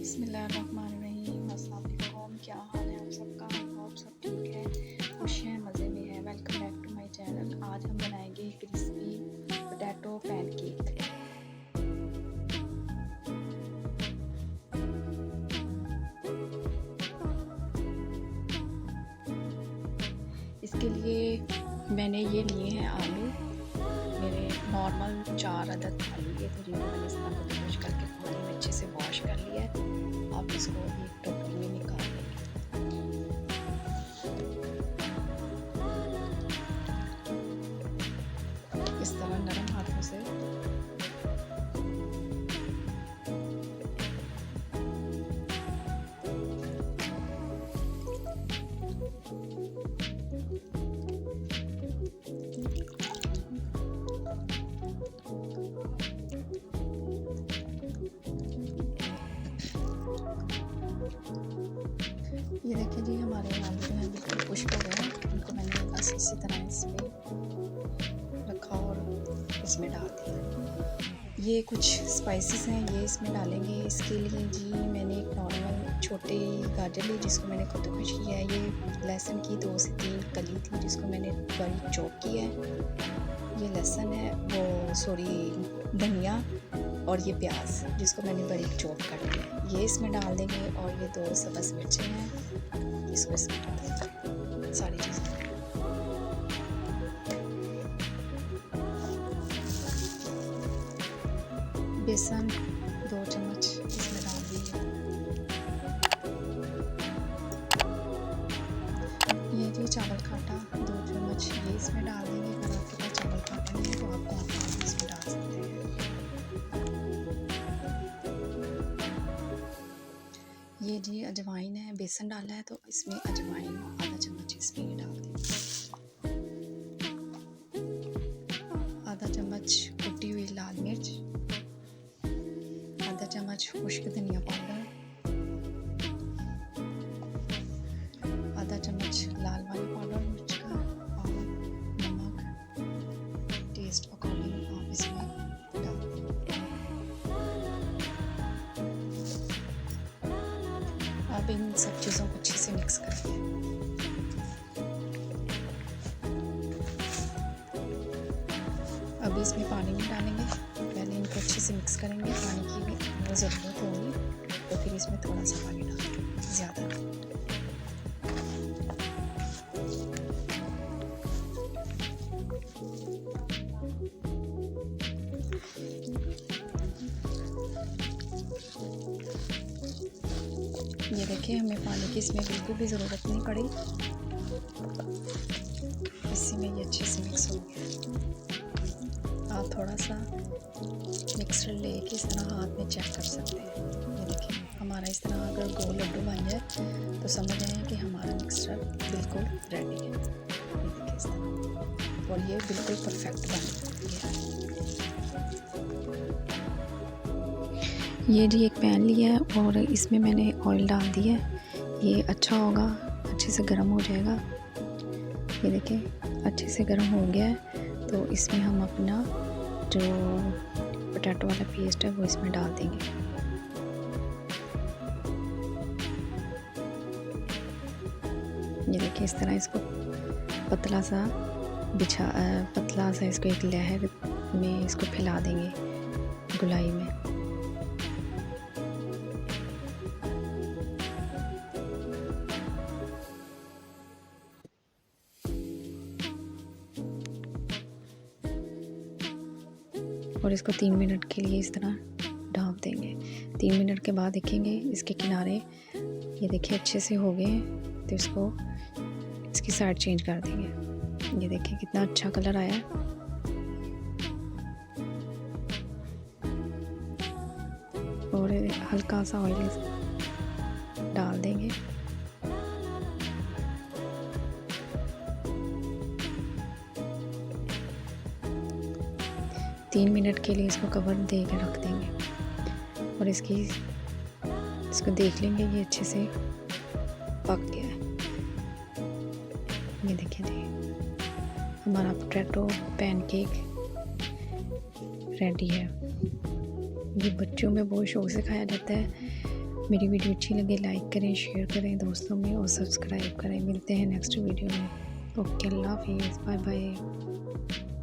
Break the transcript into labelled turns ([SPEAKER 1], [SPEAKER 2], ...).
[SPEAKER 1] बिस्मिल्लाहिर्रहमानिर्रहीम। अस्सलाम वालेकुम। क्या हाल है आप सबका? आई होप सब ठीक है, खुश हैं, मज़े में है। Welcome back to my channel. आज हम बनाएंगे क्रिस्पी पोटैटो पैनकेक। इसके लिए मैंने ये लिए हैं आलू, मेरे नॉर्मल 4 अदद आलू लिए थे, जिनको मैंने इस तरह कद्दूकस करके पानी में अच्छे से वॉश कर लिया है। आप इसको एक टोकरी में निकाल लेंगे। इस तरह नरम हाथों से ये देखिए जी, हमारे आलू जो हैं बिल्कुल खुश्क हो गए हैं। इनको मैंने बस इसी तरह इसमें रखा और इसमें डाल दिया। ये कुछ स्पाइसेस हैं, ये इसमें डालेंगे। इसके लिए जी मैंने एक नॉर्मल छोटे गाजर ली, जिसको मैंने कद्दूकस किया है। ये लहसुन की 2 से 3 कली थी, जिसको मैंने बारीक चॉप किया है। ये लहसुन है, वो सॉरी धनिया, और ये प्याज, जिसको मैंने बारीक चॉप कर लिया है। ये इसमें डाल देंगे। और ये 2 सब्ज़ मिर्चें हैं, इसको इसमें डाल देंगे। सारी चीज़ें बेसन 2 चम्मच इसमें डाल दीजिए। ये जी चावल का आटा 2 चम्मच ये इसमें डाल देंगे। अगर आपके पास चावल का आटा नहीं है तो आप कॉर्नफ्लोर इसमें डाल सकते हैं। ये जी अजवाइन है, बेसन डाला है तो इसमें अजवाइन आधा चम्मच इसमें ही डाल देंगे। आधा चम्मच कुटी हुई लाल मिर्च, आधा चम्मच खुश्क धनिया पाउडर, आधा चम्मच लाल वाला पाउडर मिर्च का, और नमक टेस्ट अकॉर्डिंग आप इसमें डाल दें। अब इन सब चीज़ों को अच्छे से मिक्स करेंगे। अभी इसमें पानी नहीं डालेंगे, पहले इनको अच्छे से मिक्स करेंगे। पानी की भी ज़रूरत होगी तो फिर इसमें थोड़ा सा पानी डालेंगे, ज़्यादा नहीं। ये देखिए, हमें पानी की इसमें बिल्कुल भी ज़रूरत नहीं पड़ी। इसी में ये अच्छे से मिक्स हो गया। आप थोड़ा सा मिक्सर लेके इस तरह हाथ में चेक कर सकते हैं। ये देखिए, हमारा इस तरह अगर गोल लड्डू बन जाए तो समझ आए कि हमारा मिक्सचर बिल्कुल रेडी है। ये देखिए इस तरह, और ये बिल्कुल परफेक्ट बन गया है। ये जी एक पैन लिया है और इसमें मैंने ऑयल डाल दिया है। ये अच्छा होगा, अच्छे से गर्म हो जाएगा। ये देखिए अच्छे से गर्म हो गया है। तो इसमें हम अपना जो पोटैटो वाला पेस्ट है वो इसमें डाल देंगे। ये देखिए इस तरह इसको पतला सा इसको एक लहर में इसको फैला देंगे गुलाई में। और इसको 3 मिनट के लिए इस तरह ढाँप देंगे। 3 मिनट के बाद देखेंगे इसके किनारे, ये देखिए अच्छे से हो गए, तो इसको इसकी साइड चेंज कर देंगे। ये देखिए कितना अच्छा कलर आया है। और हल्का सा ऑयल डाल देंगे। तीन मिनट के लिए इसको कवर दे के रख देंगे। और इसको देख लेंगे ये अच्छे से पक गया है। ये देखिए जी, हमारा पोटैटो पैनकेक रेडी है। ये बच्चों में बहुत शौक से खाया जाता है। मेरी वीडियो अच्छी लगे लाइक करें, शेयर करें दोस्तों में और सब्सक्राइब करें। मिलते हैं नेक्स्ट वीडियो में। ओके, अल्लाह हाफिज़, बाय बाय।